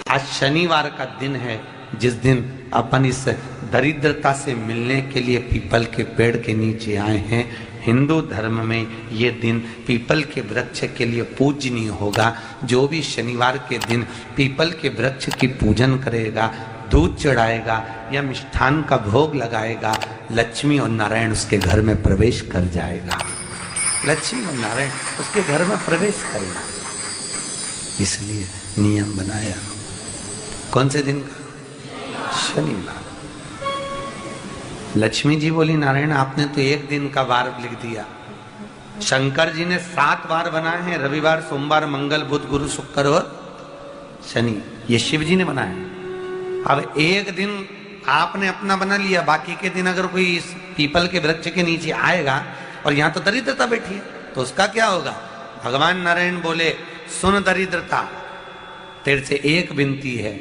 आज शनिवार का दिन है, जिस दिन अपन इस दरिद्रता से मिलने के लिए पीपल के पेड़ के नीचे आए हैं। हिंदू धर्म में ये दिन पीपल के वृक्ष के लिए पूजनीय होगा। जो भी शनिवार के दिन पीपल के वृक्ष की पूजन करेगा, दूध चढ़ाएगा या मिष्ठान का भोग लगाएगा, लक्ष्मी और नारायण उसके घर में प्रवेश कर जाएगा। लक्ष्मी और नारायण उसके घर में प्रवेश करेगा। इसलिए नियम बनाया। कौन से दिन का? शनिवार। लक्ष्मी जी बोली, नारायण आपने तो एक दिन का वार लिख दिया। शंकर जी ने 7 वार बनाए हैं, रविवार, सोमवार, मंगल, बुध, गुरु, शुक्र और शनि। ये शिव जी ने बनाया। अब एक दिन आपने अपना बना लिया, बाकी के दिन अगर कोई इस पीपल के वृक्ष के नीचे आएगा और यहाँ तो दरिद्रता बैठी है, तो उसका क्या होगा? भगवान नारायण बोले, सुन दरिद्रता, तेरे से एक विनती है,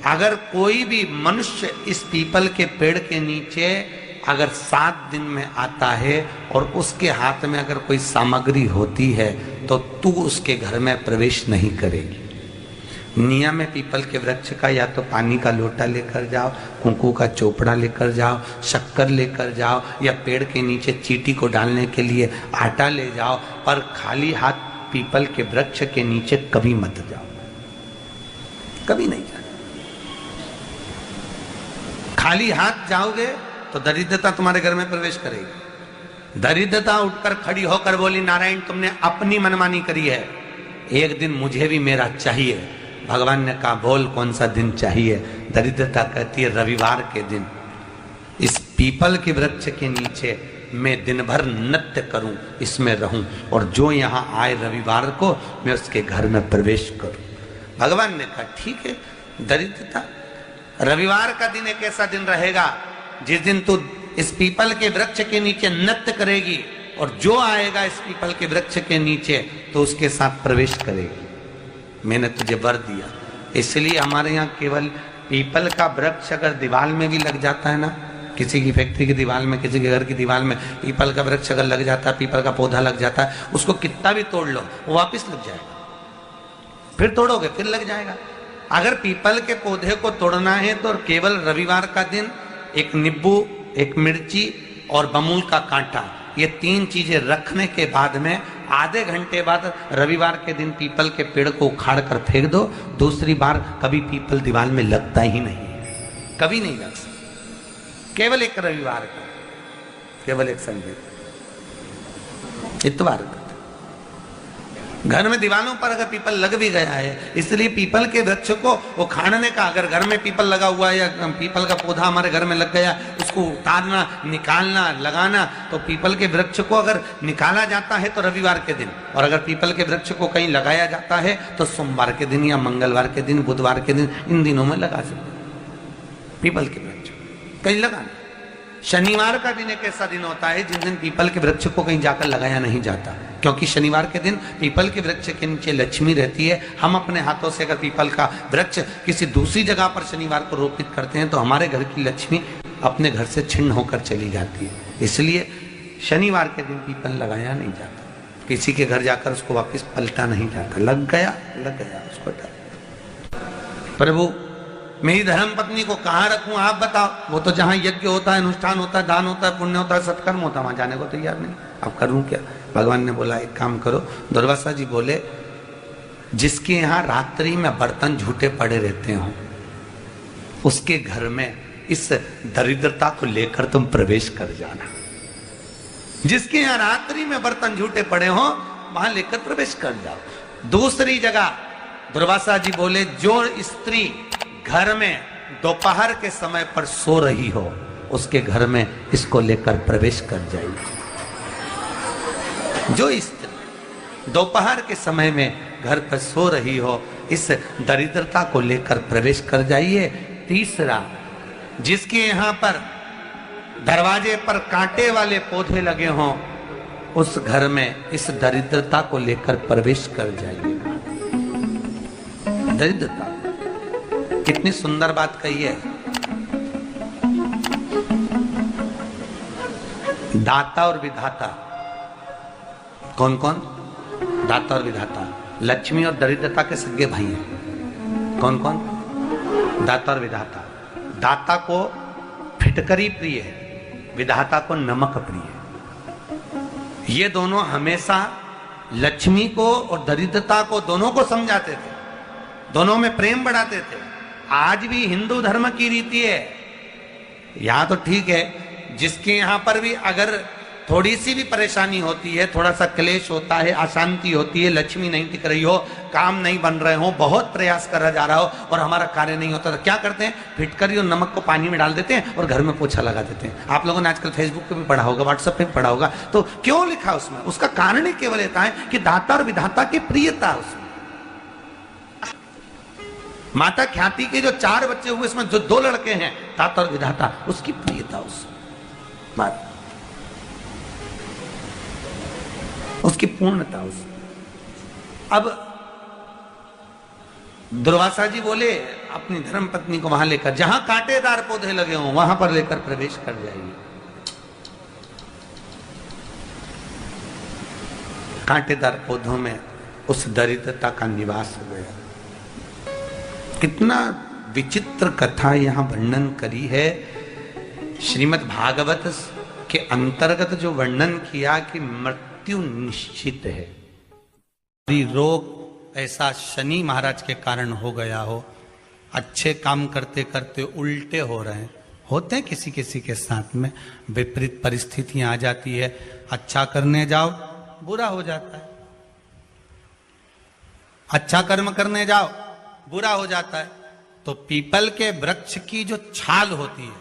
अगर कोई भी मनुष्य इस पीपल के पेड़ के नीचे अगर 7 दिन में आता है और उसके हाथ में अगर कोई सामग्री होती है तो तू उसके घर में प्रवेश नहीं करेगी। नियम है पीपल के वृक्ष का, या तो पानी का लोटा लेकर जाओ, कुंकू का चोपड़ा लेकर जाओ, शक्कर लेकर जाओ, या पेड़ के नीचे चींटी को डालने के लिए आटा ले जाओ, पर खाली हाथ पीपल के वृक्ष के नीचे कभी मत जाओ, कभी नहीं जाओ। खाली हाथ जाओगे तो दरिद्रता तुम्हारे घर में प्रवेश करेगी। दरिद्रता उठकर खड़ी होकर बोली, नारायण तुमने अपनी मनमानी करी है, एक दिन मुझे भी मेरा चाहिए। भगवान ने कहा, बोल कौन सा दिन चाहिए? दरिद्रता कहती है, रविवार के दिन इस पीपल के वृक्ष के नीचे मैं दिन भर नृत्य करूं, इसमें रहूं, और जो यहाँ आए रविवार को मैं उसके घर में प्रवेश करूं। भगवान ने कहा, ठीक है। दरिद्रता, रविवार का दिन एक ऐसा दिन रहेगा जिस दिन तू इस पीपल के वृक्ष के नीचे नृत्य करेगी, और जो आएगा इस पीपल के वृक्ष के नीचे तो उसके साथ प्रवेश करेगी। मैंने तुझे वर दिया। इसलिए हमारे यहाँ केवल पीपल का वृक्ष अगर दीवार में भी लग जाता है ना, किसी की फैक्ट्री की दीवार में, किसी के घर की दीवार में पीपल का वृक्ष अगर लग जाता है, पीपल का पौधा लग जाता है, उसको कितना भी तोड़ लो वो वापिस लग जाएगा। फिर तोड़ोगे फिर लग जाएगा। अगर पीपल के पौधे को तोड़ना है तो केवल रविवार का दिन एक नींबू, एक मिर्ची और बमूल का कांटा, ये 3 चीजें रखने के बाद में आधे घंटे बाद रविवार के दिन पीपल के पेड़ को उखाड़ कर फेंक दो। दूसरी बार कभी पीपल दीवार में लगता ही नहीं, कभी नहीं लग सकता। केवल एक रविवार का, केवल एक संडे, इतवार का। घर में दीवारों पर अगर पीपल लग भी गया है, इसलिए पीपल के वृक्ष को उखाड़ने का, अगर घर में पीपल लगा हुआ है या पीपल का पौधा हमारे घर में लग गया, उसको उतारना, निकालना, लगाना, तो पीपल के वृक्ष को अगर निकाला जाता है तो रविवार के दिन, और अगर पीपल के वृक्ष को कहीं लगाया जाता है तो सोमवार के दिन या मंगलवार के दिन, बुधवार के दिन, इन दिनों में लगा सकते पीपल के वृक्ष कहीं लगाना। शनिवार का दिन एक ऐसा दिन होता है जिस दिन पीपल के वृक्ष को कहीं जाकर लगाया नहीं जाता, क्योंकि शनिवार के दिन पीपल के वृक्ष के नीचे लक्ष्मी रहती है। हम अपने हाथों से अगर पीपल का वृक्ष किसी दूसरी जगह पर शनिवार को रोपित करते हैं तो हमारे घर की लक्ष्मी अपने घर से छिन्न होकर चली जाती है। इसलिए शनिवार के दिन पीपल लगाया नहीं जाता, किसी के घर जाकर उसको वापस पलटा नहीं जाता। लग गया उसको डाल। प्रभु मेरी धर्म पत्नी को कहाँ रखूं आप बताओ? वो तो जहाँ यज्ञ होता है, अनुष्ठान होता है, दान होता है, पुण्य होता है, सत्कर्म होता है, वहां जाने को तैयार नहीं। अब करूं क्या? भगवान ने बोला, एक काम करो। दुर्वासा जी बोले, जिसके यहाँ रात्रि में बर्तन झूठे पड़े रहते हो उसके घर में इस दरिद्रता को लेकर तुम प्रवेश कर जाना। जिसके यहाँ रात्रि में बर्तन झूठे पड़े हो वहां लेकर प्रवेश कर जाओ। दूसरी जगह दुर्वासा जी बोले, जो स्त्री घर में दोपहर के समय पर सो रही हो उसके घर में इसको लेकर प्रवेश कर जाइए। जो स्त्री दोपहर के समय में घर पर सो रही हो, इस दरिद्रता को लेकर प्रवेश कर जाइए। तीसरा, जिसके यहाँ पर दरवाजे पर कांटे वाले पौधे लगे हों उस घर में इस दरिद्रता को लेकर प्रवेश कर जाइए। दरिद्रता, कितनी सुंदर बात कही है। दाता और विधाता, कौन कौन? दाता और विधाता। लक्ष्मी और दरिद्रता के सगे भाई हैं। कौन कौन? दाता और विधाता। दाता को फिटकरी प्रिय है, विधाता को नमक प्रिय है। ये दोनों हमेशा लक्ष्मी को और दरिद्रता को दोनों को समझाते थे, दोनों में प्रेम बढ़ाते थे। आज भी हिंदू धर्म की रीति है, यहां तो ठीक है, जिसके यहां पर भी अगर थोड़ी सी भी परेशानी होती है, थोड़ा सा क्लेश होता है, अशांति होती है, लक्ष्मी नहीं टिक रही हो, काम नहीं बन रहे हो, बहुत प्रयास करा जा रहा हो और हमारा कार्य नहीं होता, तो क्या करते हैं? फिटकरी और नमक को पानी में डाल देते हैं और घर में पोछा लगा देते हैं। आप लोगों ने आजकल फेसबुक पे भी पढ़ा होगा, व्हाट्सएप पे भी पढ़ा होगा। तो क्यों लिखा उसमें? उसका कारण ही केवल इतना है कि दाता और विधाता की प्रियता उसमें। माता ख्याति के जो 4 बच्चे हुए, इसमें जो 2 लड़के हैं, दाता और विधाता, उसकी प्रियता उसमें, उसकी पूर्णता उसमें। अब दुर्वासा जी बोले अपनी धर्म पत्नी को वहां लेकर, जहां कांटेदार पौधे लगे हों वहां पर लेकर प्रवेश कर जाइए। कांटेदार पौधों में उस दरिद्रता का निवास हो गया। कितना विचित्र कथा यहां वर्णन करी है। श्रीमद् भागवत के अंतर्गत जो वर्णन किया कि मृत्यु निश्चित है। रोग ऐसा शनि महाराज के कारण हो गया हो, अच्छे काम करते करते उल्टे हो रहे हैं, होते हैं किसी किसी के साथ में, विपरीत परिस्थितियां आ जाती है, अच्छा करने जाओ बुरा हो जाता है, अच्छा कर्म करने जाओ बुरा हो जाता है। तो पीपल के वृक्ष की जो छाल होती है,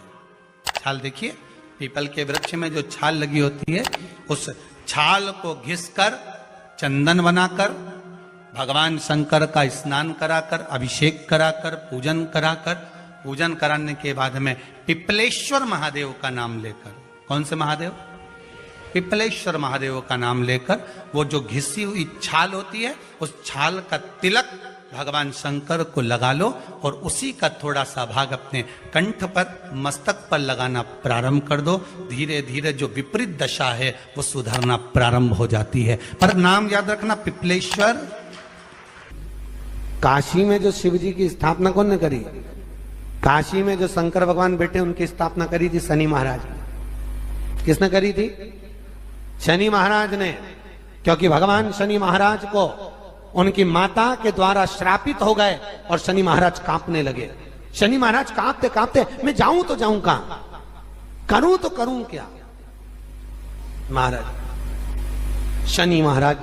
छाल देखिए, पीपल के वृक्ष में जो छाल लगी होती है, उस छाल को घिसकर चंदन बनाकर भगवान शंकर का स्नान कराकर, अभिषेक कराकर, पूजन कराने के बाद में पिपलेश्वर महादेव का नाम लेकर, कौन से महादेव? पिपलेश्वर महादेव का नाम लेकर वो जो घिसी हुई छाल होती है, उस छाल का तिलक भगवान शंकर को लगा लो और उसी का थोड़ा सा भाग अपने कंठ पर, मस्तक पर लगाना प्रारंभ कर दो। धीरे धीरे जो विपरीत दशा है वो सुधरना प्रारंभ हो जाती है। पर नाम याद रखना, पिपलेश्वर। काशी में जो शिव जी की स्थापना कौन ने करी? काशी में जो शंकर भगवान बैठे उनकी स्थापना करी थी शनि महाराज ने। किसने करी थी? शनि महाराज ने। क्योंकि भगवान शनि महाराज को उनकी माता के द्वारा श्रापित हो गए और शनि महाराज कांपने लगे। शनि महाराज कांपते कांपते, मैं जाऊं तो जाऊं कहां, करूं तो करूं क्या? महाराज शनि महाराज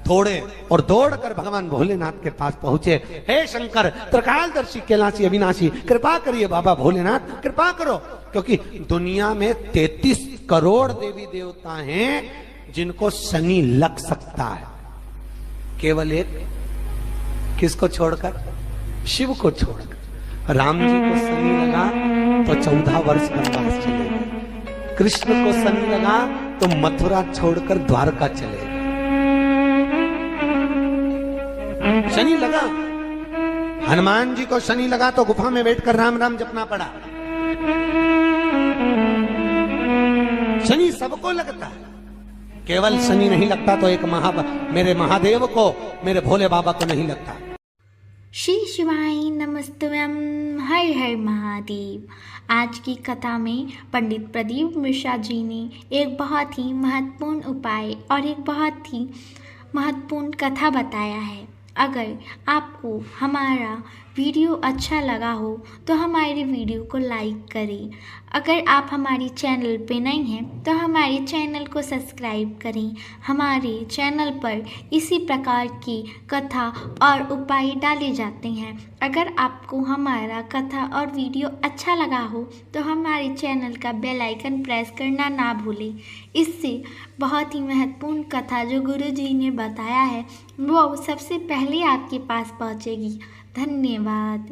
दौड़े और दौड़कर भगवान भोलेनाथ के पास पहुंचे। हे शंकर, त्रिकालदर्शी, कैलाशी, अविनाशी, कृपा करिए बाबा भोलेनाथ, कृपा करो। क्योंकि दुनिया में 33 करोड़ देवी देवता हैं जिनको शनि लग सकता है, केवल एक, किसको छोड़कर? शिव को छोड़कर। राम जी को शनि लगा तो 14 वर्ष वनवास चले गए। कृष्ण को शनि लगा तो मथुरा छोड़कर द्वारका चले गए। शनि लगा, हनुमान जी को शनि लगा तो गुफा में बैठकर राम राम जपना पड़ा। शनि सबको लगता है, केवल शनि नहीं लगता तो एक मेरे महादेव को, मेरे भोले बाबा को नहीं लगता। श्री शिवाय नमस्तुभ्यं, हर हर महादेव। आज की कथा में पंडित प्रदीप मिश्रा जी ने एक बहुत ही महत्वपूर्ण उपाय और एक बहुत ही महत्वपूर्ण कथा बताया है। अगर आपको हमारा वीडियो अच्छा लगा हो तो हमारे वीडियो को लाइक करें। अगर आप हमारी चैनल पे नए हैं तो हमारे चैनल को सब्सक्राइब करें। हमारे चैनल पर इसी प्रकार की कथा और उपाय डाले जाते हैं। अगर आपको हमारा कथा और वीडियो अच्छा लगा हो तो हमारे चैनल का बेल आइकन प्रेस करना ना भूलें। इससे बहुत ही महत्वपूर्ण कथा जो गुरु जी ने बताया है वो सबसे पहले आपके पास पहुंचेगी। धन्यवाद।